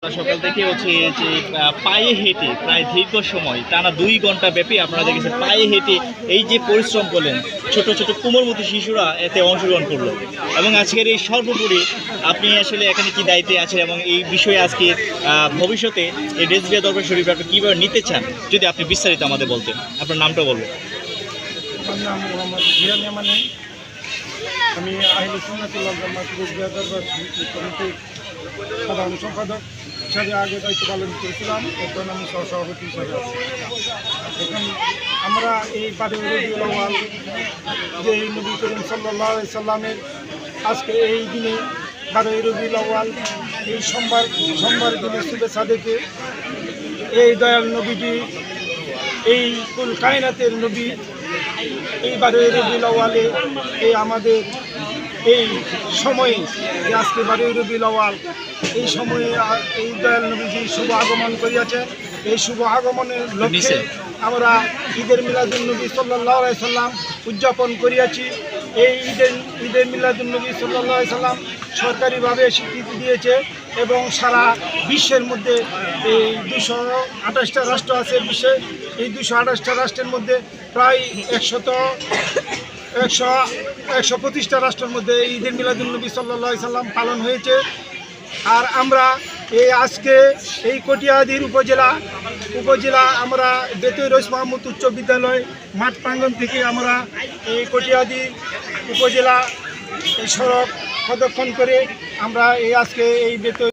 সকাল থেকে হচ্ছে যে পায়ে হেঁটে প্রায় দীর্ঘ সময় টানা 2 ঘন্টা ব্যাপী আপনারা দেখেছেন পায়ে হেঁটে এই যে পরিশ্রম করলেন ছোট ছোট কোমলমতি শিশুরা এতে অংশগ্রহণ করলো এবং আজকের এই সর্বোপরি আপনি আসলে এখানে কি দায়িত্বে আছেন এবং এই বিষয়ে আজকে ভবিষ্যতে এই রেজবিয়া দরবার শরীফ আপনি কীভাবে নিতে চান যদি আপনি বিস্তারিত আমাদের বলতেন আপনার নামটা বলবেন। আমার নাম মোহাম্মদ জিয়ান ইয়ামানি। আমি আহলে সুন্নাতুল ওয়াল জামাত রেজবিয়া দরবার কমিটির সাধারণ সম্পাদক হিসাবে আগে দায়িত্ব পালন করেছিলাম, এখন আমি সহসভাপতি হিসাবে আছি। এখন আমরা এই বারে রবিউল আউয়াল যে নবী করিম সাল্লাল্লাহু আলাইহি সাল্লামের আজকে এই দিনে 12 রবিউল আউয়াল এই সোমবার দিনে শুভেচ্ছা দেখে এই দয়াল নবীজি এই কুল কায়নাতের নবী এই 12 রবিউল আউয়ালে এই আমাদের এই সময়ে যে আজকে 12 রবিউল আউয়াল এই সময়ে এই দয়াল নবীজি শুভ আগমন করিয়াছেন। এই শুভ আগমনের লক্ষ্যে আমরা ঈদের মিলাদুন নবী সাল্লাল্লাহু আলাইহি সাল্লাম উদযাপন করিয়াছি। এই ঈদের মিলাদুন নবী সাল্লাল্লাহু আলাইহি সাল্লাম সরকারিভাবে স্বীকৃতি দিয়েছে এবং সারা বিশ্বের মধ্যে এই 228টা রাষ্ট্র আছে বিশ্বে। এই 228টা রাষ্ট্রের মধ্যে প্রায় 125টা রাষ্ট্রের মধ্যে ঈদের মিলাদুন নবী সাল্লাল্লাহু আলাইহি সাল্লাম পালন হয়েছে। আর আমরা এই আজকে এই কটিয়াদীর উপজেলা আমরা বেতুই রইস মাহমুদ উচ্চ বিদ্যালয় মাঠ প্রাঙ্গণ থেকে আমরা এই কটিয়াদী উপজেলা এই সড়ক প্রদক্ষিণ করে আমরা এই আজকে এই বেতুই